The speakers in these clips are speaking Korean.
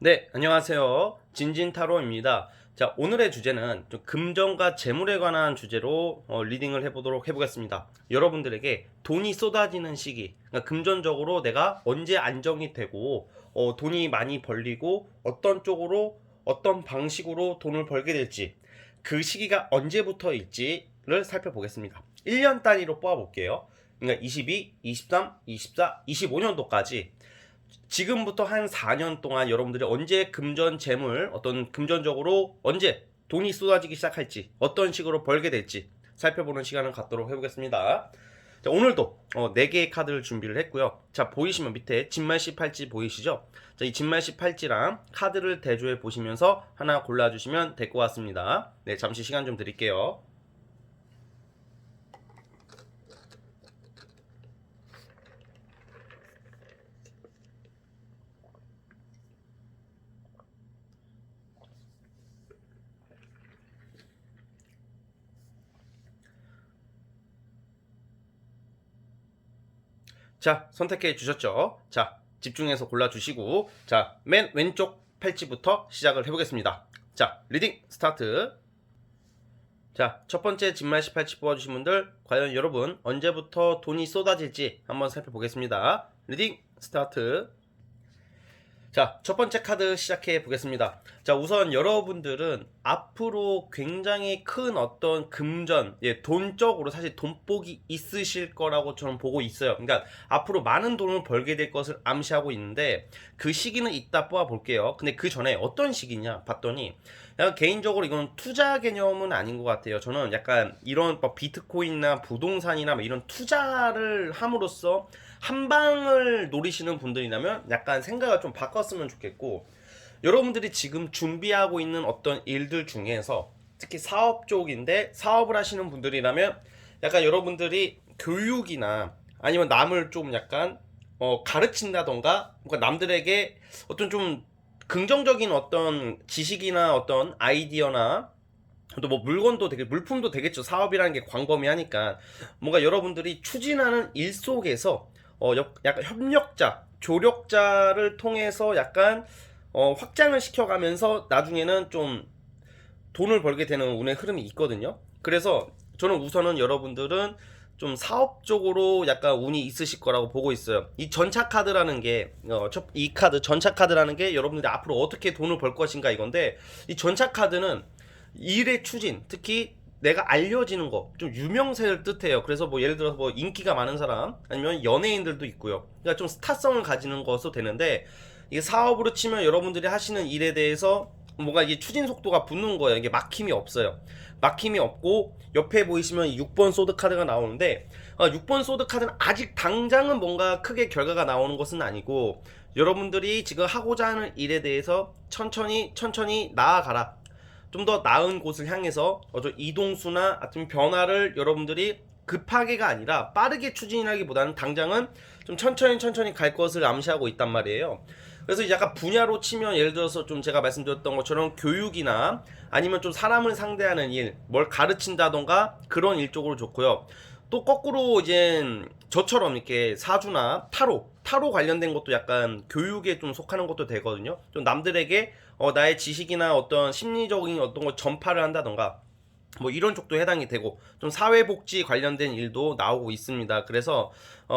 네, 안녕하세요. 진진타로입니다. 자, 오늘의 주제는 좀 금전과 재물에 관한 주제로 리딩을 해보겠습니다. 여러분들에게 돈이 쏟아지는 시기, 그러니까 금전적으로 내가 언제 안정이 되고 돈이 많이 벌리고 어떤 쪽으로 어떤 방식으로 돈을 벌게 될지 그 시기가 언제부터일지를 살펴보겠습니다. 1년 단위로 뽑아볼게요. 그러니까 22, 23, 24, 25년도까지 지금부터 한 4년 동안 여러분들이 언제 금전 재물 어떤 금전적으로 언제 돈이 쏟아지기 시작할지 어떤 식으로 벌게 될지 살펴보는 시간을 갖도록 해보겠습니다. 자, 오늘도 4개의 카드를 준비를 했고요. 자, 보이시면 밑에 진말씨 팔찌 보이시죠? 자, 이 진말씨 팔찌랑 카드를 대조해 보시면서 하나 골라주시면 될 것 같습니다. 네, 잠시 시간 좀 드릴게요. 자, 선택해 주셨죠? 자, 집중해서 골라주시고, 자, 맨 왼쪽 팔찌부터 시작을 해보겠습니다. 자, 리딩 스타트. 자, 첫 번째 진말씨 팔찌 뽑아주신 분들, 과연 여러분 언제부터 돈이 쏟아질지 한번 살펴보겠습니다. 리딩 스타트. 자, 첫 번째 카드 시작해 보겠습니다. 자, 우선 여러분들은 앞으로 굉장히 큰 어떤 금전, 돈적으로 사실 돈복이 있으실 거라고 저는 보고 있어요. 그러니까 앞으로 많은 돈을 벌게 될 것을 암시하고 있는데 그 시기는 이따 뽑아 볼게요. 근데 그 전에 어떤 시기냐 봤더니 약간 개인적으로 이건 투자 개념은 아닌 것 같아요. 저는 약간 이런 뭐 비트코인이나 부동산이나 뭐 이런 투자를 함으로써 한 방을 노리시는 분들이라면 약간 생각을 좀 바꿨으면 좋겠고, 여러분들이 지금 준비하고 있는 어떤 일들 중에서 특히 사업 쪽인데 사업을 하시는 분들이라면 약간 여러분들이 교육이나 아니면 남을 좀 약간 가르친다던가 뭔가 남들에게 어떤 좀 긍정적인 어떤 지식이나 어떤 아이디어나 또 뭐 물건도 되게 물품도 되겠죠. 사업이라는 게 광범위하니까 뭔가 여러분들이 추진하는 일 속에서 약간 협력자, 조력자를 통해서 약간 확장을 시켜가면서 나중에는 좀 돈을 벌게 되는 운의 흐름이 있거든요. 그래서 저는 우선은 여러분들은 좀 사업적으로 약간 운이 있으실 거라고 보고 있어요. 이 전차 카드라는 게, 이 카드, 전차 카드라는 게 여러분들이 앞으로 어떻게 돈을 벌 것인가 이건데, 이 전차 카드는 일의 추진, 특히 내가 알려지는 거, 좀 유명세를 뜻해요. 그래서 뭐 예를 들어서 뭐 인기가 많은 사람, 아니면 연예인들도 있고요. 그러니까 좀 스타성을 가지는 것도 되는데, 이게 사업으로 치면 여러분들이 하시는 일에 대해서 뭔가 이게 추진 속도가 붙는 거예요. 이게 막힘이 없어요. 막힘이 없고 옆에 보이시면 6번 소드 카드가 나오는데 6번 소드 카드는 아직 당장은 뭔가 크게 결과가 나오는 것은 아니고 여러분들이 지금 하고자 하는 일에 대해서 천천히 나아가라. 좀 더 나은 곳을 향해서 이동수나 아니면 변화를 여러분들이 급하게가 아니라 빠르게 추진하기보다는 당장은 좀 천천히 갈 것을 암시하고 있단 말이에요. 그래서 약간 분야로 치면 예를 들어서 좀 제가 말씀드렸던 것처럼 교육이나 아니면 좀 사람을 상대하는 일, 뭘 가르친다던가 그런 일 쪽으로 좋고요. 또 거꾸로 이제 저처럼 이렇게 사주나 타로 관련된 것도 약간 교육에 좀 속하는 것도 되거든요. 좀 남들에게 나의 지식이나 어떤 심리적인 어떤 걸 전파를 한다던가 뭐 이런 쪽도 해당이 되고 좀 사회복지 관련된 일도 나오고 있습니다. 그래서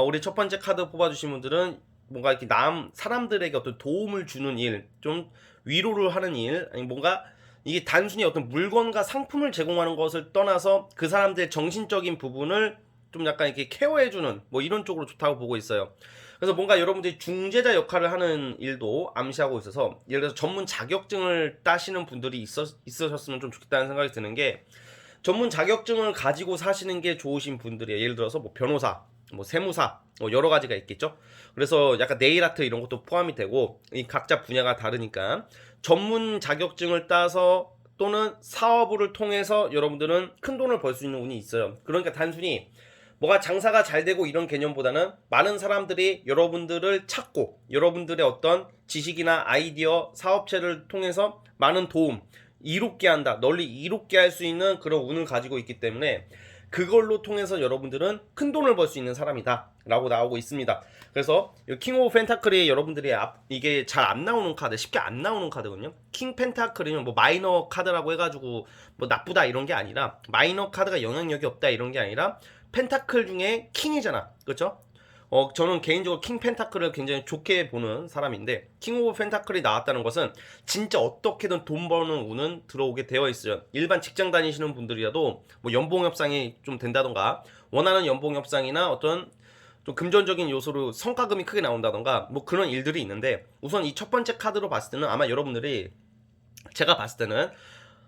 우리 첫 번째 카드 뽑아주신 분들은 뭔가 이렇게 사람들에게 어떤 도움을 주는 일, 좀 위로를 하는 일, 아니 뭔가 이게 단순히 어떤 물건과 상품을 제공하는 것을 떠나서 그 사람들의 정신적인 부분을 좀 약간 이렇게 케어해주는 뭐 이런 쪽으로 좋다고 보고 있어요. 그래서 뭔가 여러분들이 중재자 역할을 하는 일도 암시하고 있어서 예를 들어서 전문 자격증을 따시는 분들이 있으셨으면 좀 좋겠다는 생각이 드는 게 전문 자격증을 가지고 사시는 게 좋으신 분들이에요. 예를 들어서 뭐 변호사, 뭐 세무사, 뭐 여러 가지가 있겠죠. 그래서 약간 네일 아트 이런 것도 포함이 되고 이 각자 분야가 다르니까 전문 자격증을 따서 또는 사업을 통해서 여러분들은 큰 돈을 벌 수 있는 운이 있어요. 그러니까 단순히 뭐가 장사가 잘 되고 이런 개념보다는 많은 사람들이 여러분들을 찾고 여러분들의 어떤 지식이나 아이디어, 사업체를 통해서 많은 도움, 이롭게 한다, 널리 이롭게 할 수 있는 그런 운을 가지고 있기 때문에 그걸로 통해서 여러분들은 큰 돈을 벌 수 있는 사람이다 라고 나오고 있습니다. 그래서 킹 오브 펜타클이 여러분들이 이게 잘 안 나오는 카드, 쉽게 안 나오는 카드거든요. 킹 펜타클이면 뭐 마이너 카드라고 해가지고 뭐 나쁘다 이런 게 아니라, 마이너 카드가 영향력이 없다 이런 게 아니라 펜타클 중에 킹이잖아, 그렇죠? 저는 개인적으로 킹 펜타클을 굉장히 좋게 보는 사람인데, 킹 오브 펜타클이 나왔다는 것은 진짜 어떻게든 돈 버는 운은 들어오게 되어 있어요. 일반 직장 다니시는 분들이라도 뭐 연봉 협상이 좀 된다던가, 원하는 연봉 협상이나 어떤 좀 금전적인 요소로 성과금이 크게 나온다던가 뭐 그런 일들이 있는데, 우선 이 첫 번째 카드로 봤을 때는 아마 여러분들이, 제가 봤을 때는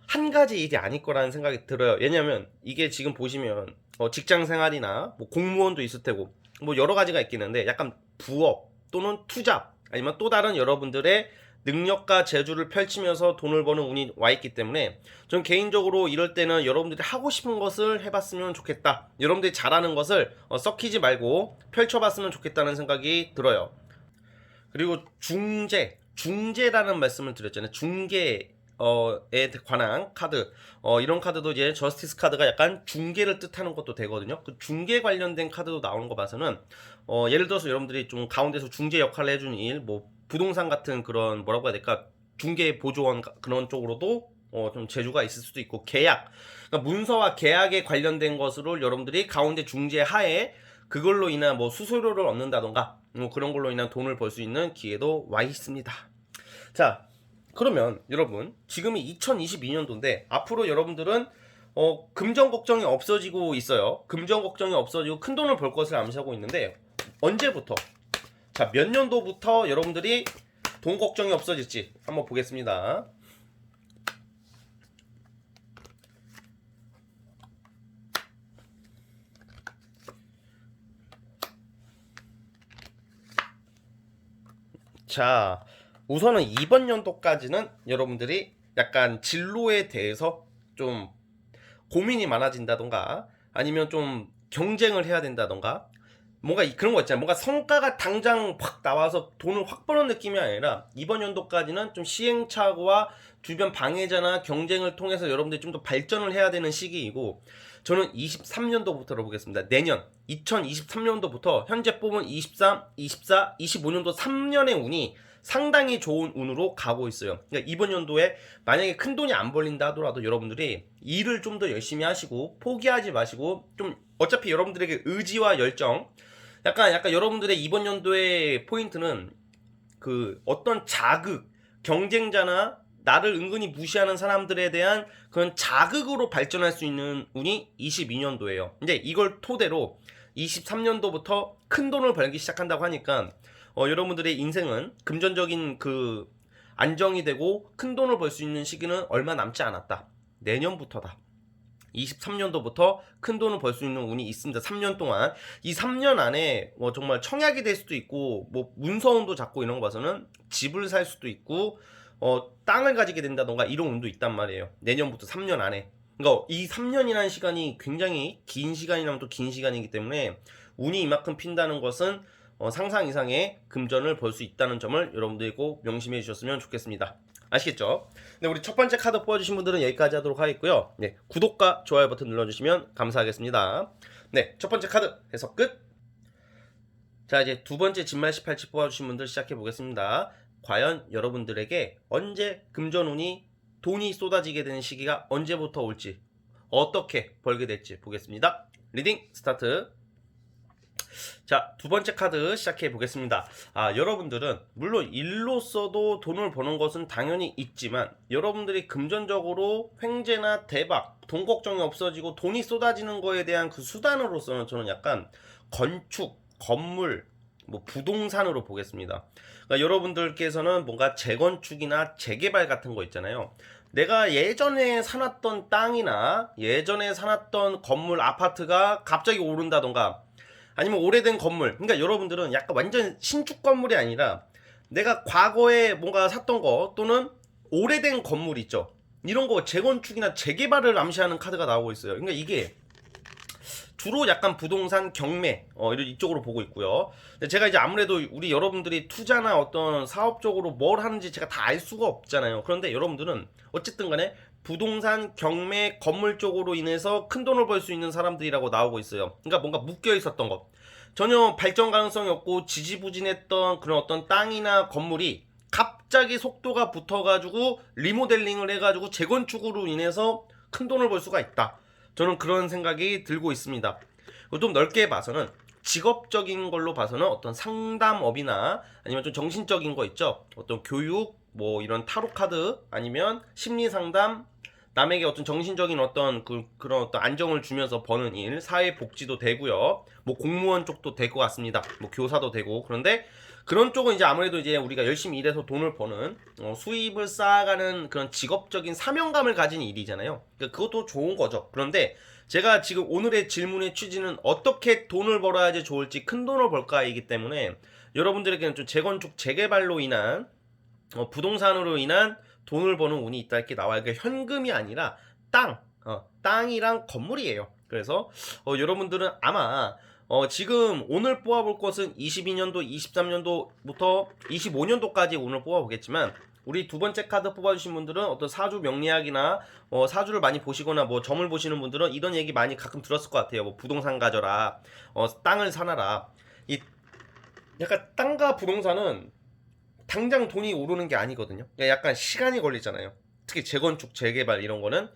한 가지 일이 아닐 거라는 생각이 들어요. 왜냐면 이게 지금 보시면 직장 생활이나 뭐 공무원도 있을 테고 뭐 여러 가지가 있겠는데, 약간 부업 또는 투잡 아니면 또 다른 여러분들의 능력과 재주를 펼치면서 돈을 버는 운이 와 있기 때문에, 전 개인적으로 이럴 때는 여러분들이 하고 싶은 것을 해봤으면 좋겠다, 여러분들이 잘하는 것을 썩히지 말고 펼쳐봤으면 좋겠다는 생각이 들어요. 그리고 중재라는 말씀을 드렸잖아요. 중개에 관한 카드, 이런 카드도 이제 저스티스 카드가 약간 중개를 뜻하는 것도 되거든요. 그 중개 관련된 카드도 나오는 거 봐서는 예를 들어서 여러분들이 좀 가운데서 중재 역할을 해주는 일, 뭐 부동산 같은 그런, 뭐라고 해야 될까, 중개 보조원 그런 쪽으로도 좀 재주가 있을 수도 있고, 계약, 그러니까 문서와 계약에 관련된 것으로 여러분들이 가운데 중재 하에 그걸로 인한 뭐 수수료를 얻는다던가 뭐 그런 걸로 인한 돈을 벌 수 있는 기회도 와 있습니다. 자, 그러면 여러분, 지금이 2022년도인데 앞으로 여러분들은 금전 걱정이 없어지고 있어요. 금전 걱정이 없어지고 큰 돈을 벌 것을 암시하고 있는데, 언제부터, 자, 몇 년도부터 여러분들이 돈 걱정이 없어질지 한번 보겠습니다. 자, 우선은 이번 연도까지는 여러분들이 약간 진로에 대해서 좀 고민이 많아진다던가, 아니면 좀 경쟁을 해야 된다던가, 뭔가 그런 거 있잖아요. 뭔가 성과가 당장 확 나와서 돈을 확 버는 느낌이 아니라, 이번 연도까지는 좀 시행착오와 주변 방해자나 경쟁을 통해서 여러분들이 좀 더 발전을 해야 되는 시기이고, 저는 23년도부터로 보겠습니다. 내년 2023년도부터 현재 뽑은 23, 24, 25년도 3년의 운이 상당히 좋은 운으로 가고 있어요. 그러니까 이번 연도에 만약에 큰 돈이 안 벌린다 하더라도 여러분들이 일을 좀 더 열심히 하시고 포기하지 마시고, 좀 어차피 여러분들에게 의지와 열정, 약간 여러분들의 이번 연도의 포인트는 그 어떤 자극, 경쟁자나 나를 은근히 무시하는 사람들에 대한 그런 자극으로 발전할 수 있는 운이 22년도예요. 근데 이걸 토대로 23년도부터 큰 돈을 벌기 시작한다고 하니까 여러분들의 인생은 금전적인 그 안정이 되고 큰 돈을 벌 수 있는 시기는 얼마 남지 않았다. 내년부터다. 23년도부터 큰 돈을 벌 수 있는 운이 있습니다. 3년 동안. 이 3년 안에 뭐 정말 청약이 될 수도 있고, 뭐 문서운도 잡고 이런 거 봐서는 집을 살 수도 있고, 땅을 가지게 된다던가 이런 운도 있단 말이에요. 내년부터 3년 안에. 그러니까 이 3년이라는 시간이 굉장히 긴 시간이라면 또 긴 시간이기 때문에, 운이 이만큼 핀다는 것은 상상 이상의 금전을 벌 수 있다는 점을 여러분들이 꼭 명심해 주셨으면 좋겠습니다. 아시겠죠? 네, 우리 첫 번째 카드 뽑아주신 분들은 여기까지 하도록 하겠고요. 네, 구독과 좋아요 버튼 눌러주시면 감사하겠습니다. 네, 첫 번째 카드 해석 끝. 자, 이제 두 번째 진말 18치 뽑아주신 분들 시작해 보겠습니다. 과연 여러분들에게 언제 금전운이, 돈이 쏟아지게 되는 시기가 언제부터 올지, 어떻게 벌게 될지 보겠습니다. 리딩 스타트. 자, 두 번째 카드 시작해 보겠습니다. 여러분들은 물론 일로서도 돈을 버는 것은 당연히 있지만, 여러분들이 금전적으로 횡재나 대박, 돈 걱정이 없어지고 돈이 쏟아지는 거에 대한 그 수단으로서는 저는 약간 건축, 건물, 뭐 부동산으로 보겠습니다. 그러니까 여러분들께서는 뭔가 재건축이나 재개발 같은 거 있잖아요. 내가 예전에 사놨던 땅이나 예전에 사놨던 건물, 아파트가 갑자기 오른다던가, 아니면 오래된 건물, 그러니까 여러분들은 약간 완전 신축 건물이 아니라 내가 과거에 뭔가 샀던 거, 또는 오래된 건물 있죠, 이런 거 재건축이나 재개발을 암시하는 카드가 나오고 있어요. 그러니까 이게 주로 약간 부동산 경매 이쪽으로 보고 있고요. 근데 제가 이제 아무래도 우리 여러분들이 투자나 어떤 사업적으로 뭘 하는지 제가 다 알 수가 없잖아요. 그런데 여러분들은 어쨌든 간에 부동산 경매 건물 쪽으로 인해서 큰 돈을 벌 수 있는 사람들이라고 나오고 있어요. 그러니까 뭔가 묶여 있었던 것, 전혀 발전 가능성이 없고 지지부진했던 그런 어떤 땅이나 건물이 갑자기 속도가 붙어가지고 리모델링을 해가지고 재건축으로 인해서 큰 돈을 벌 수가 있다. 저는 그런 생각이 들고 있습니다. 좀 넓게 봐서는 직업적인 걸로 봐서는 어떤 상담업이나 아니면 좀 정신적인 거 있죠. 어떤 교육, 뭐 이런 타로 카드 아니면 심리 상담, 남에게 어떤 정신적인 어떤 그런 어떤 안정을 주면서 버는 일, 사회 복지도 되고요. 뭐 공무원 쪽도 될 것 같습니다. 뭐 교사도 되고. 그런데 그런 쪽은 이제 아무래도 이제 우리가 열심히 일해서 돈을 버는 수입을 쌓아가는 그런 직업적인 사명감을 가진 일이잖아요. 그러니까 그것도 좋은 거죠. 그런데 제가 지금 오늘의 질문의 취지는 어떻게 돈을 벌어야지 좋을지, 큰 돈을 벌까이기 때문에 여러분들에게는 좀 재건축 재개발로 인한 부동산으로 인한 돈을 버는 운이 있다 이렇게 나와요. 그러니까 현금이 아니라 땅이랑 건물이에요. 그래서 여러분들은 아마 지금 오늘 뽑아볼 것은 22년도, 23년도부터 25년도까지 오늘 뽑아보겠지만, 우리 두 번째 카드 뽑아주신 분들은 어떤 사주 명리학이나 사주를 많이 보시거나 뭐 점을 보시는 분들은 이런 얘기 많이 가끔 들었을 것 같아요. 뭐 부동산 가져라, 땅을 사놔라. 이 약간 땅과 부동산은 당장 돈이 오르는 게 아니거든요. 약간 시간이 걸리잖아요. 특히 재건축, 재개발 이런 거는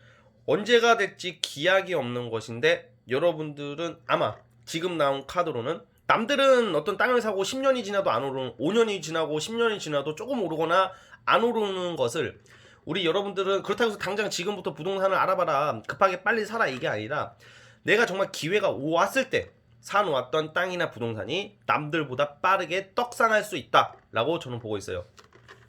언제가 될지 기약이 없는 것인데, 여러분들은 아마 지금 나온 카드로는 남들은 어떤 땅을 사고 10년이 지나도 안 오르는, 5년이 지나고 10년이 지나도 조금 오르거나 안 오르는 것을, 우리 여러분들은 그렇다고 해서 당장 지금부터 부동산을 알아봐라, 급하게 빨리 사라, 이게 아니라 내가 정말 기회가 왔을 때 사놓았던 땅이나 부동산이 남들보다 빠르게 떡상할 수 있다라고 저는 보고 있어요.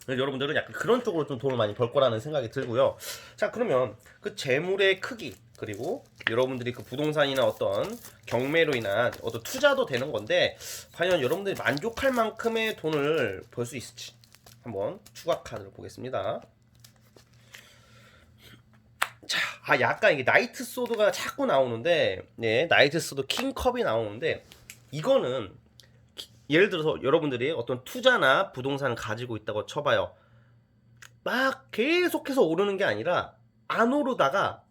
여러분들은 약간 그런 쪽으로 좀 돈을 많이 벌 거라는 생각이 들고요. 자, 그러면 그 재물의 크기, 그리고 여러분들이 그 부동산이나 어떤 경매로 인한 어떤 투자도 되는 건데, 과연 여러분들이 만족할 만큼의 돈을 벌 수 있을지 한번 추가 카드를 보겠습니다. 자, 약간 이게 나이트 소드가 자꾸 나오는데, 네, 나이트 소드 킹컵이 나오는데, 이거는 예를 들어서 여러분들이 어떤 투자나 부동산을 가지고 있다고 쳐봐요. 막 계속해서 오르는 게 아니라 안 오르다가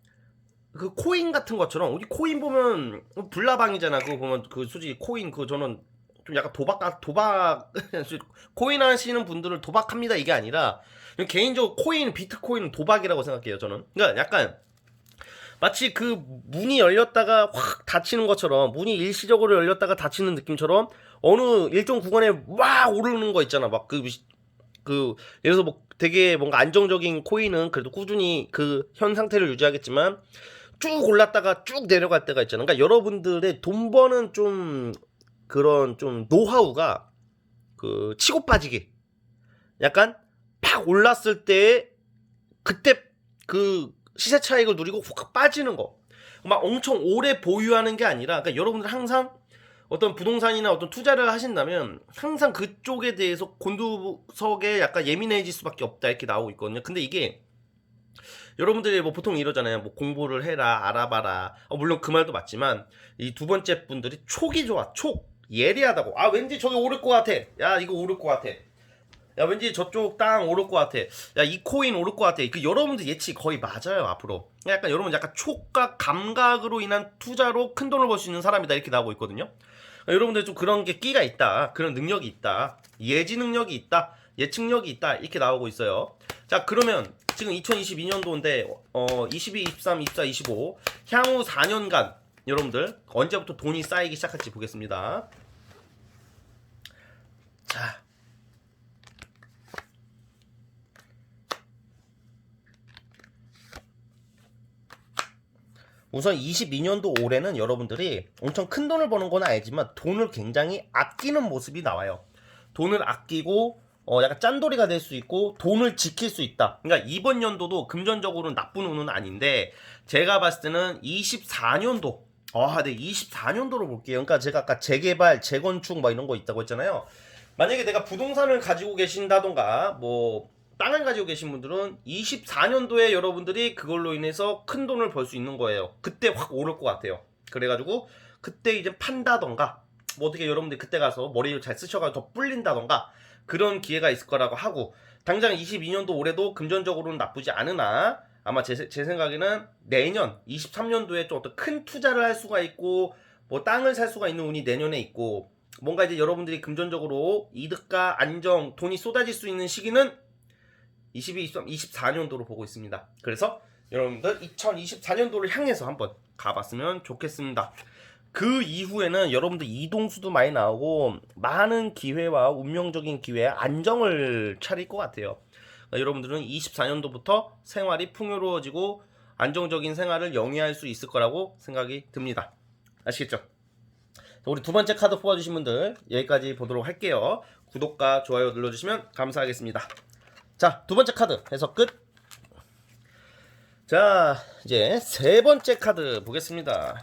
그 코인 같은 것처럼, 우리 코인 보면 불나방이잖아. 그거 보면 그 솔직히 코인 그 저는 좀 약간 도박 코인 하시는 분들을 도박합니다 이게 아니라, 개인적으로 코인, 비트코인은 도박이라고 생각해요 저는. 그러니까 약간 마치 그 문이 열렸다가 확 닫히는 것처럼, 문이 일시적으로 열렸다가 닫히는 느낌처럼 어느 일정 구간에 막 오르는 거 있잖아. 막 예를 들어서 뭐 되게 뭔가 안정적인 코인은 그래도 꾸준히 그 현 상태를 유지하겠지만 쭉 올랐다가 쭉 내려갈 때가 있잖아. 그러니까 여러분들의 돈 버는 좀 그런 좀 노하우가 그 치고 빠지기, 약간 팍 올랐을 때 그때 그 시세 차익을 누리고 확 빠지는 거, 막 엄청 오래 보유하는 게 아니라, 그러니까 여러분들 항상 어떤 부동산이나 어떤 투자를 하신다면 항상 그쪽에 대해서 곤두석에 약간 예민해질 수밖에 없다 이렇게 나오고 있거든요. 근데 이게 여러분들이 뭐 보통 이러잖아요. 뭐 공부를 해라, 알아봐라. 물론 그 말도 맞지만 이 두 번째 분들이 촉이 좋아. 촉 예리하다고. 아, 왠지 저기 오를 것 같아. 야, 이거 오를 것 같아. 야, 왠지 저쪽 땅 오를 것 같아. 야, 이 코인 오를 것 같아. 그 여러분들 예측 거의 맞아요 앞으로. 약간 여러분 약간 촉각, 감각으로 인한 투자로 큰 돈을 벌 수 있는 사람이다 이렇게 나오고 있거든요. 여러분들 좀 그런 게 끼가 있다, 그런 능력이 있다, 예지 능력이 있다, 예측력이 있다 이렇게 나오고 있어요. 자, 그러면 지금 2022년도인데 22, 23, 24, 25 향후 4년간 여러분들 언제부터 돈이 쌓이기 시작할지 보겠습니다. 자, 우선 22년도 올해는 여러분들이 엄청 큰 돈을 버는 건 알지만 돈을 굉장히 아끼는 모습이 나와요. 돈을 아끼고 약간 짠돌이가 될 수 있고 돈을 지킬 수 있다. 그러니까 이번 연도도 금전적으로는 나쁜 운은 아닌데, 제가 봤을 때는 24년도, 네, 24년도로 볼게요. 그러니까 제가 아까 재개발, 재건축 막 이런 거 있다고 했잖아요. 만약에 내가 부동산을 가지고 계신다던가 뭐 땅을 가지고 계신 분들은 24년도에 여러분들이 그걸로 인해서 큰 돈을 벌 수 있는 거예요. 그때 확 오를 것 같아요. 그래가지고 그때 이제 판다던가 뭐 어떻게 여러분들이 그때 가서 머리를 잘 쓰셔가지고 더 불린다던가 그런 기회가 있을 거라고 하고, 당장 22년도 올해도 금전적으로는 나쁘지 않으나 아마 제 생각에는 내년 23년도에 좀 어떤 큰 투자를 할 수가 있고 뭐 땅을 살 수가 있는 운이 내년에 있고, 뭔가 이제 여러분들이 금전적으로 이득과 안정, 돈이 쏟아질 수 있는 시기는 22, 23, 24년도로 보고 있습니다. 그래서 여러분들 2024년도를 향해서 한번 가봤으면 좋겠습니다. 그 이후에는 여러분들 이동수도 많이 나오고 많은 기회와 운명적인 기회에 안정을 차릴 것 같아요. 그러니까 여러분들은 24년도부터 생활이 풍요로워지고 안정적인 생활을 영위할 수 있을 거라고 생각이 듭니다. 아시겠죠? 우리 두 번째 카드 뽑아주신 분들 여기까지 보도록 할게요. 구독과 좋아요 눌러주시면 감사하겠습니다. 자, 두 번째 카드 해석 끝. 자, 이제 세 번째 카드 보겠습니다.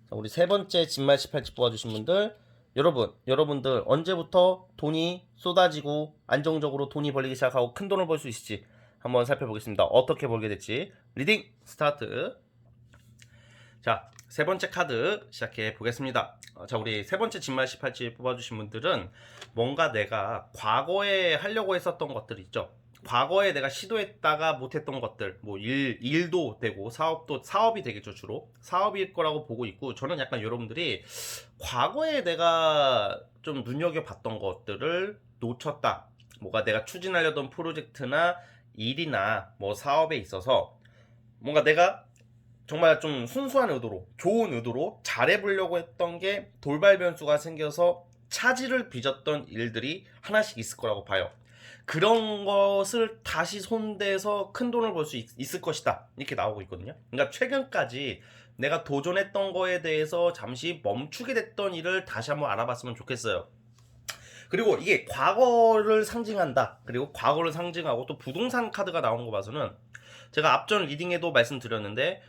자, 우리 세 번째 진말 18집 뽑아주신 분들, 여러분들 언제부터 돈이 쏟아지고 안정적으로 돈이 벌리기 시작하고 큰 돈을 벌 수 있을지 한번 살펴보겠습니다. 어떻게 벌게 될지. 리딩 스타트. 자, 세 번째 카드 시작해 보겠습니다. 자, 우리 세 번째 진말 18집 뽑아주신 분들은 뭔가 내가 과거에 하려고 했었던 것들 있죠. 과거에 내가 시도했다가 못했던 것들, 뭐 일도 되고 사업이 되겠죠. 주로 사업일 거라고 보고 있고, 저는 약간 여러분들이 과거에 내가 좀 눈여겨봤던 것들을 놓쳤다, 뭔가 내가 추진하려던 프로젝트나 일이나 뭐 사업에 있어서 뭔가 내가 정말 좀 순수한 의도로, 좋은 의도로 잘해보려고 했던 게 돌발 변수가 생겨서 차질을 빚었던 일들이 하나씩 있을 거라고 봐요. 그런 것을 다시 손대서 큰 돈을 벌 수 있을 것이다, 이렇게 나오고 있거든요. 그러니까 최근까지 내가 도전했던 거에 대해서 잠시 멈추게 됐던 일을 다시 한번 알아봤으면 좋겠어요. 그리고 이게 과거를 상징한다, 그리고 과거를 상징하고 또 부동산 카드가 나온 거 봐서는, 제가 앞전 리딩에도 말씀드렸는데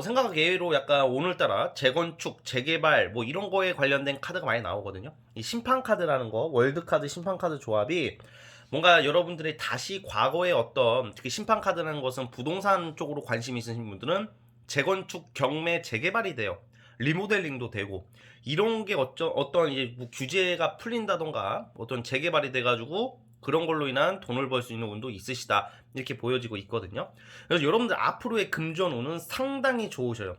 생각외로 약간 오늘따라 재건축, 재개발 뭐 이런 거에 관련된 카드가 많이 나오거든요. 이 심판 카드라는 거, 월드 카드, 심판 카드 조합이 뭔가 여러분들이 다시 과거의 어떤, 특히 심판 카드라는 것은 부동산 쪽으로 관심 있으신 분들은 재건축, 경매, 재개발이 돼요. 리모델링도 되고, 이런 게 어떤 이제 뭐 규제가 풀린다던가 어떤 재개발이 돼가지고 그런 걸로 인한 돈을 벌 수 있는 운도 있으시다, 이렇게 보여지고 있거든요. 그래서 여러분들 앞으로의 금전운은 상당히 좋으셔요.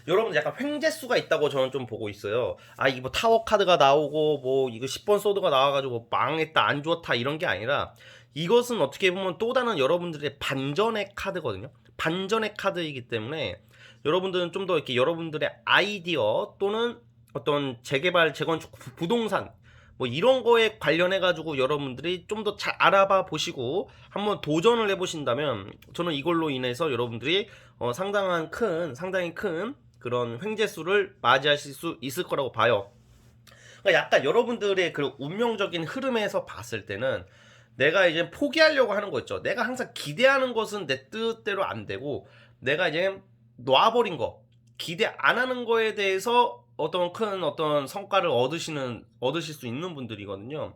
여러분들 약간 횡재수가 있다고 저는 좀 보고 있어요. 아, 이거 뭐 타워 카드가 나오고 뭐 이거 10번 소드가 나와가지고 망했다, 안 좋다, 이런 게 아니라, 이것은 어떻게 보면 또 다른 여러분들의 반전의 카드거든요. 반전의 카드이기 때문에 여러분들은 좀 더 이렇게 여러분들의 아이디어 또는 어떤 재개발, 재건축, 부동산 뭐 이런 거에 관련해 가지고 여러분들이 좀 더 잘 알아봐 보시고 한번 도전을 해 보신다면, 저는 이걸로 인해서 여러분들이 상당히 큰 그런 횡재수를 맞이하실 수 있을 거라고 봐요. 그러니까 약간 여러분들의 그 운명적인 흐름에서 봤을 때는 내가 이제 포기하려고 하는 거 있죠. 내가 항상 기대하는 것은 내 뜻대로 안 되고, 내가 이제 놔버린 거, 기대 안 하는 거에 대해서 어떤 큰 어떤 성과를 얻으실 수 있는 분들이거든요.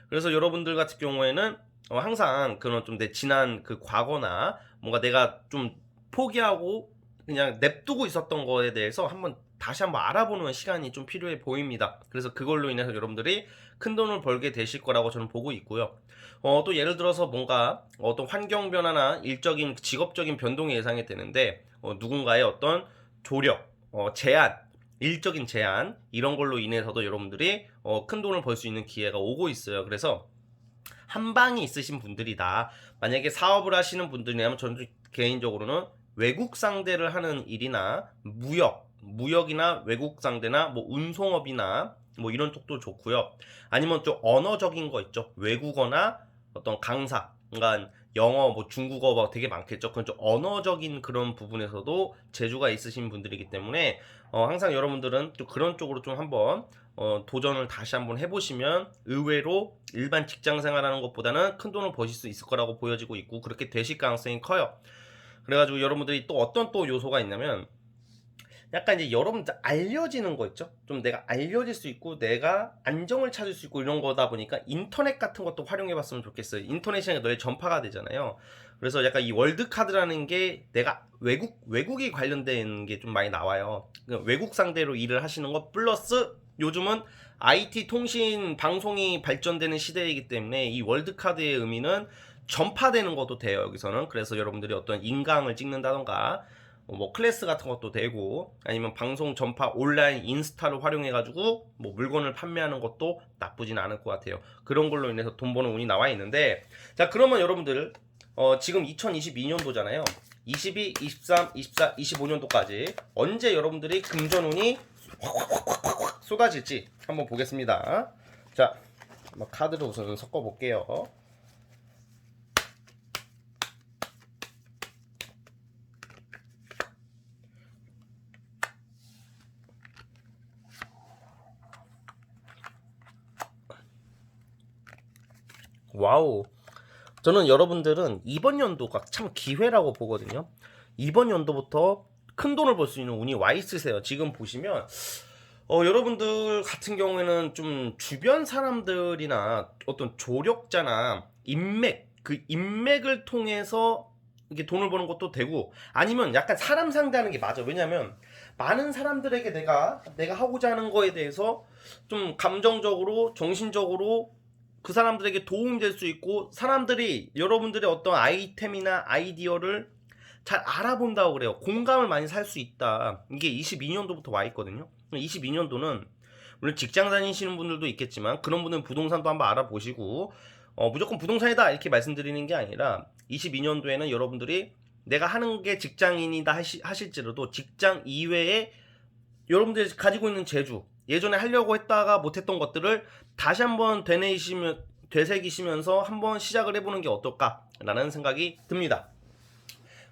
그래서 여러분들 같은 경우에는 항상 그런 좀 내 지난 그 과거나 뭔가 내가 좀 포기하고 그냥 냅두고 있었던 거에 대해서 다시 한번 알아보는 시간이 좀 필요해 보입니다. 그래서 그걸로 인해서 여러분들이 큰 돈을 벌게 되실 거라고 저는 보고 있고요. 또 예를 들어서 뭔가 어떤 환경 변화나 일적인 직업적인 변동이 예상이 되는데, 누군가의 어떤 조력, 제안, 일적인 제한, 이런 걸로 인해서도 여러분들이 큰 돈을 벌 수 있는 기회가 오고 있어요. 그래서 한 방이 있으신 분들이다. 만약에 사업을 하시는 분들이라면 저는 개인적으로는 외국 상대를 하는 일이나 무역이나 외국 상대나 뭐 운송업이나 뭐 이런 쪽도 좋고요. 아니면 좀 언어적인 거 있죠. 외국어나 어떤 강사, 그러니까 영어, 뭐 중국어 뭐 되게 많겠죠. 그건 좀 언어적인 그런 부분에서도 재주가 있으신 분들이기 때문에 항상 여러분들은 좀 그런 쪽으로 좀 한번 도전을 다시 한번 해보시면 의외로 일반 직장 생활하는 것보다는 큰 돈을 버실 수 있을 거라고 보여지고 있고, 그렇게 되실 가능성이 커요. 그래가지고 여러분들이 또 어떤 또 요소가 있냐면, 약간 이제 여러분들 알려지는 거 있죠? 좀 내가 알려질 수 있고 내가 안정을 찾을 수 있고 이런 거다 보니까 인터넷 같은 것도 활용해 봤으면 좋겠어요. 인터넷이 너의 전파가 되잖아요. 그래서 약간 이 월드카드라는 게 내가 외국이 관련된 게 좀 많이 나와요. 그러니까 외국 상대로 일을 하시는 거 플러스 요즘은 IT 통신 방송이 발전되는 시대이기 때문에 이 월드카드의 의미는 전파되는 것도 돼요, 여기서는. 그래서 여러분들이 어떤 인강을 찍는다던가 뭐 클래스 같은 것도 되고 아니면 방송 전파 온라인 인스타를 활용해 가지고 뭐 물건을 판매하는 것도 나쁘진 않을 것 같아요. 그런 걸로 인해서 돈 버는 운이 나와 있는데, 자 그러면 여러분들 지금 2022년도잖아요. 22, 23, 24, 25년도까지 언제 여러분들이 금전운이 확 쏟아질지 한번 보겠습니다. 자, 카드를 우선 섞어 볼게요. 와우. 저는 여러분들은 이번 연도가 참 기회라고 보거든요. 이번 연도부터 큰 돈을 벌 수 있는 운이 와 있으세요. 지금 보시면 여러분들 같은 경우에는 좀 주변 사람들이나 어떤 조력자나 인맥, 그 인맥을 통해서 이게 돈을 버는 것도 되고, 아니면 약간 사람 상대하는 게 맞아. 왜냐면 많은 사람들에게 내가 하고자 하는 거에 대해서 좀 감정적으로, 정신적으로 그 사람들에게 도움이 될 수 있고, 사람들이 여러분들의 어떤 아이템이나 아이디어를 잘 알아본다고 그래요. 공감을 많이 살 수 있다. 이게 22년도부터 와 있거든요. 22년도는 물론 직장 다니시는 분들도 있겠지만 그런 분들은 부동산도 한번 알아보시고, 무조건 부동산이다 이렇게 말씀드리는 게 아니라 22년도에는 여러분들이 내가 하는 게 직장인이다 하실지라도 직장 이외에 여러분들이 가지고 있는 재주, 예전에 하려고 했다가 못했던 것들을 다시 한번 되새기시면서 한번 시작을 해보는 게 어떨까라는 생각이 듭니다.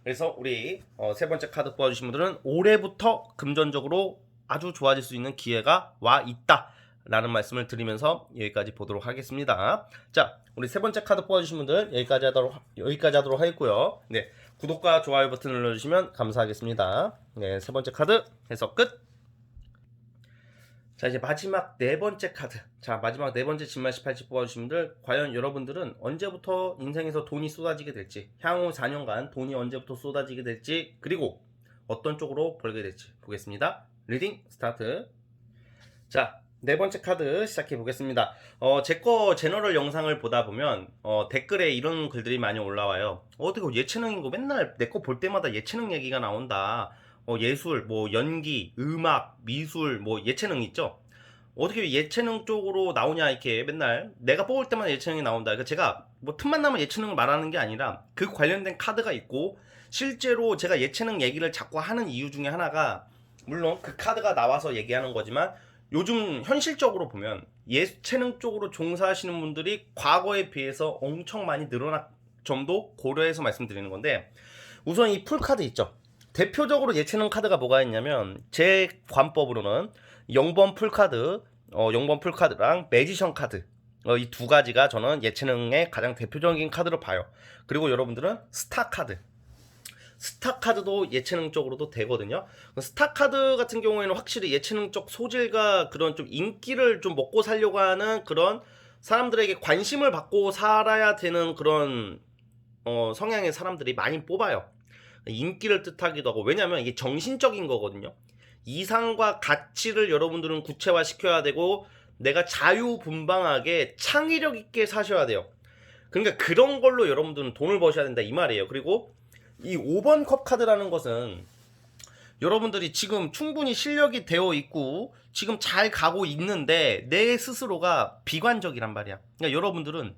그래서 우리 세 번째 카드 뽑아주신 분들은 올해부터 금전적으로 아주 좋아질 수 있는 기회가 와 있다 라는 말씀을 드리면서 여기까지 보도록 하겠습니다. 자, 우리 세 번째 카드 뽑아주신 분들 여기까지 하도록 하겠고요. 네, 구독과 좋아요 버튼 눌러주시면 감사하겠습니다. 네, 세 번째 카드 해석 끝. 자, 이제 마지막 네 번째 카드. 자, 마지막 네 번째 진말시 팔찌 뽑아주신 분들, 과연 여러분들은 언제부터 인생에서 돈이 쏟아지게 될지, 향후 4년간 돈이 언제부터 쏟아지게 될지, 그리고 어떤 쪽으로 벌게 될지 보겠습니다. 리딩 스타트. 자, 네 번째 카드 시작해 보겠습니다. 제 거 제너럴 영상을 보다 보면 댓글에 이런 글들이 많이 올라와요. 어떻게 예체능인 거 맨날 내 거 볼 때마다 예체능 얘기가 나온다. 예술, 뭐 연기, 음악, 미술, 뭐 예체능 있죠. 어떻게 예체능 쪽으로 나오냐 이렇게 맨날 내가 뽑을 때마다 예체능이 나온다. 그러니까 제가 뭐 틈만 나면 예체능을 말하는 게 아니라 그 관련된 카드가 있고, 실제로 제가 예체능 얘기를 자꾸 하는 이유 중에 하나가 물론 그 카드가 나와서 얘기하는 거지만, 요즘 현실적으로 보면 예체능 쪽으로 종사하시는 분들이 과거에 비해서 엄청 많이 늘어난 점도 고려해서 말씀드리는 건데, 우선 이 풀카드 있죠. 대표적으로 예체능 카드가 뭐가 있냐면 제 관법으로는 0번 풀카드, 0번 풀카드랑 매지션 카드, 이 두 가지가 저는 예체능의 가장 대표적인 카드로 봐요. 그리고 여러분들은 스타 카드, 스타 카드도 예체능 쪽으로도 되거든요. 스타 카드 같은 경우에는 확실히 예체능 쪽 소질과 그런 좀 인기를 좀 먹고 살려고 하는 그런 사람들에게 관심을 받고 살아야 되는 그런 성향의 사람들이 많이 뽑아요. 인기를 뜻하기도 하고, 왜냐면 이게 정신적인 거거든요. 이상과 가치를 여러분들은 구체화 시켜야 되고, 내가 자유분방하게 창의력 있게 사셔야 돼요. 그러니까 그런 걸로 여러분들은 돈을 버셔야 된다 이 말이에요. 그리고 이 5번 컵 카드라는 것은 여러분들이 지금 충분히 실력이 되어 있고 지금 잘 가고 있는데 내 스스로가 비관적이란 말이야. 그러니까 여러분들은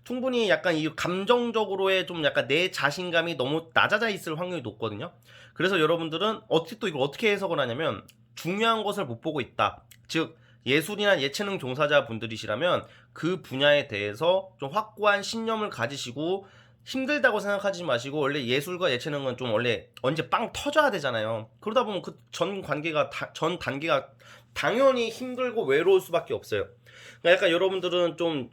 충분히 약간 이 감정적으로의 좀 약간 내 자신감이 너무 낮아져 있을 확률이 높거든요. 그래서 여러분들은 또 이걸 어떻게 해석을 하냐면, 중요한 것을 못 보고 있다. 즉 예술이나 예체능 종사자 분들이시라면 그 분야에 대해서 좀 확고한 신념을 가지시고, 힘들다고 생각하지 마시고, 원래 예술과 예체능은 좀 원래 언제 빵 터져야 되잖아요. 그러다 보면 그 전 단계가 당연히 힘들고 외로울 수밖에 없어요. 그러니까 약간 여러분들은 좀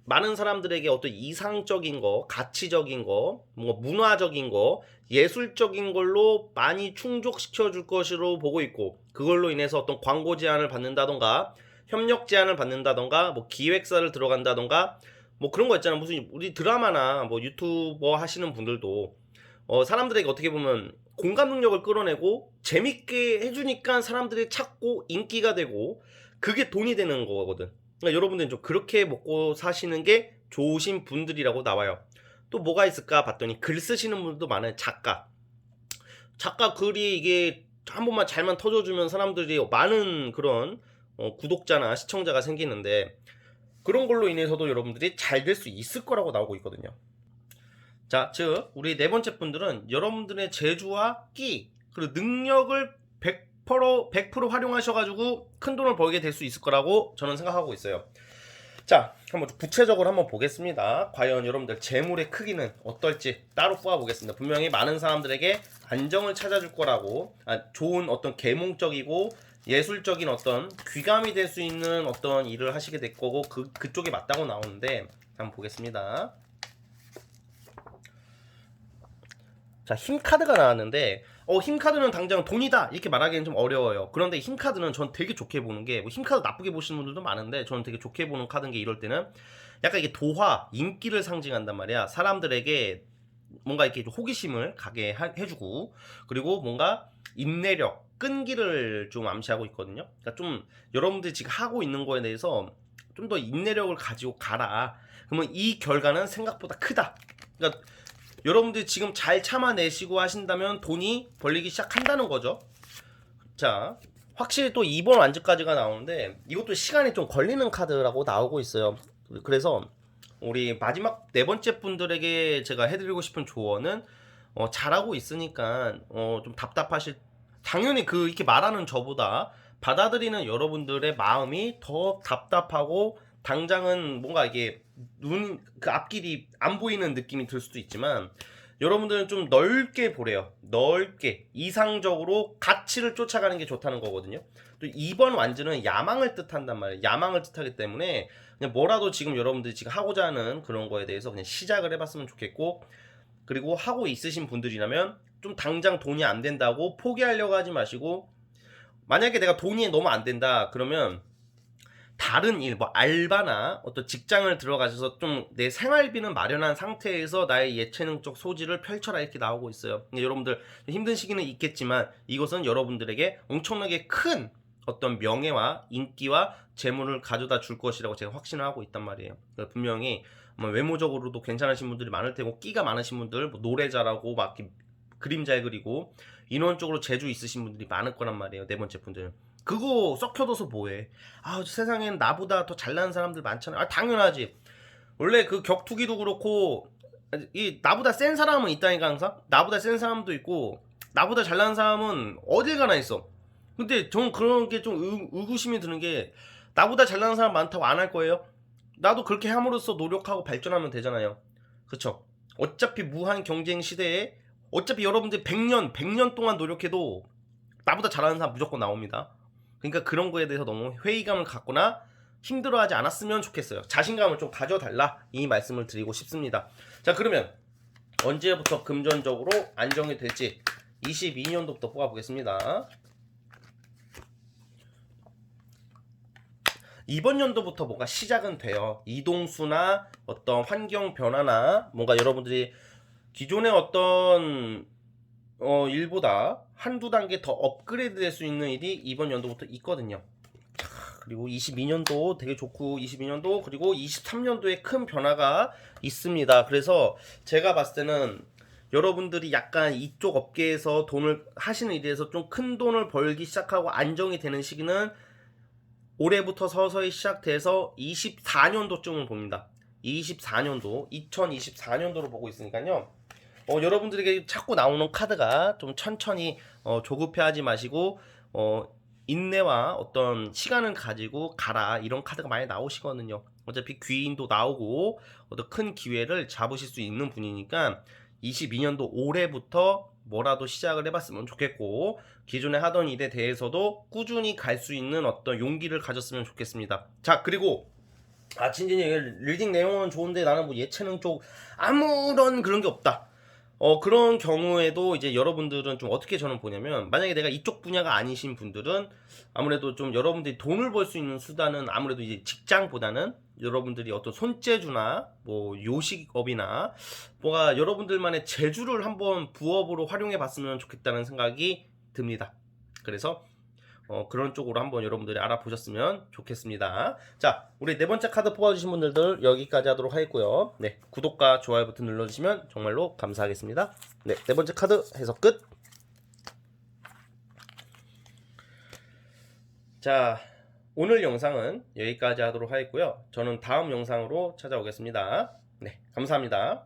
많은 사람들에게 어떤 이상적인 거, 가치적인 거, 뭐 문화적인 거, 예술적인 걸로 많이 충족시켜 줄 것으로 보고 있고, 그걸로 인해서 어떤 광고 제안을 받는다던가 협력 제안을 받는다던가 뭐 기획사를 들어간다던가 뭐 그런 거 있잖아. 무슨 우리 드라마나 뭐 유튜버 하시는 분들도 사람들에게 어떻게 보면 공감 능력을 끌어내고 재밌게 해주니까 사람들이 찾고 인기가 되고 그게 돈이 되는 거거든. 그러니까 여러분들은 좀 그렇게 먹고 사시는 게 좋으신 분들이라고 나와요. 또 뭐가 있을까 봤더니 글 쓰시는 분들도 많아요. 작가 글이 이게 한 번만 잘만 터져주면 사람들이 많은 그런 구독자나 시청자가 생기는데, 그런 걸로 인해서도 여러분들이 잘 될 수 있을 거라고 나오고 있거든요. 자, 즉 우리 네 번째 분들은 여러분들의 재주와 끼 그리고 능력을 100% 활용하셔가지고 큰 돈을 벌게 될 수 있을 거라고 저는 생각하고 있어요. 자, 한번 구체적으로 한번 보겠습니다. 과연 여러분들 재물의 크기는 어떨지 따로 뽑아보겠습니다. 분명히 많은 사람들에게 안정을 찾아줄 거라고, 좋은 어떤 계몽적이고 예술적인 어떤 귀감이 될 수 있는 어떤 일을 하시게 될 거고 그쪽이 맞다고 나오는데, 한번 보겠습니다. 자, 힘 카드가 나왔는데 힘 카드는 당장 돈이다 이렇게 말하기는 좀 어려워요. 그런데 힘 카드는 전 되게 좋게 보는 게, 뭐 힘 카드 나쁘게 보시는 분들도 많은데 저는 되게 좋게 보는 카드인 게, 이럴 때는 약간 이게 도화, 인기를 상징한단 말이야. 사람들에게 뭔가 이렇게 호기심을 가게 해주고, 그리고 뭔가 인내력, 끈기를 좀 암시하고 있거든요. 그러니까 좀 여러분들이 지금 하고 있는 거에 대해서 좀 더 인내력을 가지고 가라. 그러면 이 결과는 생각보다 크다. 그러니까 여러분들이 지금 잘 참아내시고 하신다면 돈이 벌리기 시작한다는 거죠. 자, 확실히 또 2번 완즈까지가 나오는데 이것도 시간이 좀 걸리는 카드라고 나오고 있어요. 그래서 우리 마지막 네 번째 분들에게 제가 해드리고 싶은 조언은, 잘하고 있으니까 좀 답답하실, 당연히 이렇게 말하는 저보다 받아들이는 여러분들의 마음이 더 답답하고 당장은 뭔가 이게 그 앞길이 안 보이는 느낌이 들 수도 있지만, 여러분들은 좀 넓게 보래요. 넓게 이상적으로 가치를 쫓아가는 게 좋다는 거거든요. 또 2번 완즈는 야망을 뜻한단 말이에요. 야망을 뜻하기 때문에 그냥 뭐라도 지금 여러분들이 지금 하고자 하는 그런 거에 대해서 그냥 시작을 해봤으면 좋겠고, 그리고 하고 있으신 분들이라면 좀 당장 돈이 안 된다고 포기하려고 하지 마시고, 만약에 내가 돈이 너무 안 된다 그러면 다른 일, 뭐 알바나 어떤 직장을 들어가셔서 좀 내 생활비는 마련한 상태에서 나의 예체능적 소질을 펼쳐라 이렇게 나오고 있어요. 여러분들 힘든 시기는 있겠지만 이것은 여러분들에게 엄청나게 큰 어떤 명예와 인기와 재물을 가져다 줄 것이라고 제가 확신을 하고 있단 말이에요. 분명히 외모적으로도 괜찮으신 분들이 많을 테고, 끼가 많으신 분들, 뭐 노래 잘하고 막 그림 잘 그리고 인원적으로 재주 있으신 분들이 많을 거란 말이에요. 네 번째 분들은. 그거 썩혀둬서 뭐해. 세상엔 나보다 더 잘나는 사람들 많잖아. 당연하지. 원래 그 격투기도 그렇고 나보다 센 사람은 있다니까. 항상 나보다 센 사람도 있고 나보다 잘나는 사람은 어딜 가나 있어. 근데 전 그런 게 좀 의구심이 드는 게, 나보다 잘나는 사람 많다고 안 할 거예요? 나도 그렇게 함으로써 노력하고 발전하면 되잖아요. 그쵸? 어차피 무한 경쟁 시대에 어차피 여러분들 100년 동안 노력해도 나보다 잘하는 사람 무조건 나옵니다. 그러니까 그런 거에 대해서 너무 회의감을 갖거나 힘들어하지 않았으면 좋겠어요. 자신감을 좀 가져달라, 이 말씀을 드리고 싶습니다. 자, 그러면 언제부터 금전적으로 안정이 될지 22년도부터 뽑아보겠습니다. 이번 연도부터 뭔가 시작은 돼요. 이동수나 어떤 환경 변화나 뭔가 여러분들이 기존의 어떤 일보다 한두 단계 더 업그레이드 될 수 있는 일이 이번 연도부터 있거든요. 그리고 22년도 되게 좋고 22년도 그리고 23년도에 큰 변화가 있습니다. 그래서 제가 봤을 때는 여러분들이 약간 이쪽 업계에서 돈을 하시는 일에서 좀 큰 돈을 벌기 시작하고 안정이 되는 시기는 올해부터 서서히 시작돼서 24년도쯤을 봅니다. 2024년도로 보고 있으니까요. 여러분들에게 자꾸 나오는 카드가 좀 천천히 조급해하지 마시고 인내와 어떤 시간을 가지고 가라, 이런 카드가 많이 나오시거든요. 어차피 귀인도 나오고 어떤 큰 기회를 잡으실 수 있는 분이니까 22년도 올해부터 뭐라도 시작을 해봤으면 좋겠고, 기존에 하던 일에 대해서도 꾸준히 갈 수 있는 어떤 용기를 가졌으면 좋겠습니다. 자, 그리고 진진이 리딩 내용은 좋은데 나는 뭐 예체능 쪽 아무런 그런 게 없다. 그런 경우에도 이제 여러분들은 좀 어떻게 저는 보냐면, 만약에 내가 이쪽 분야가 아니신 분들은 아무래도 좀 여러분들이 돈을 벌 수 있는 수단은 아무래도 이제 직장보다는 여러분들이 어떤 손재주나 뭐 요식업이나 뭐가 여러분들만의 재주를 한번 부업으로 활용해 봤으면 좋겠다는 생각이 듭니다. 그래서 그런 쪽으로 한번 여러분들이 알아보셨으면 좋겠습니다. 자, 우리 네 번째 카드 뽑아주신 분들도 여기까지 하도록 하겠고요. 네, 구독과 좋아요 버튼 눌러주시면 정말로 감사하겠습니다. 네, 네 번째 카드 해석 끝. 자, 오늘 영상은 여기까지 하도록 하겠고요. 저는 다음 영상으로 찾아오겠습니다. 네, 감사합니다.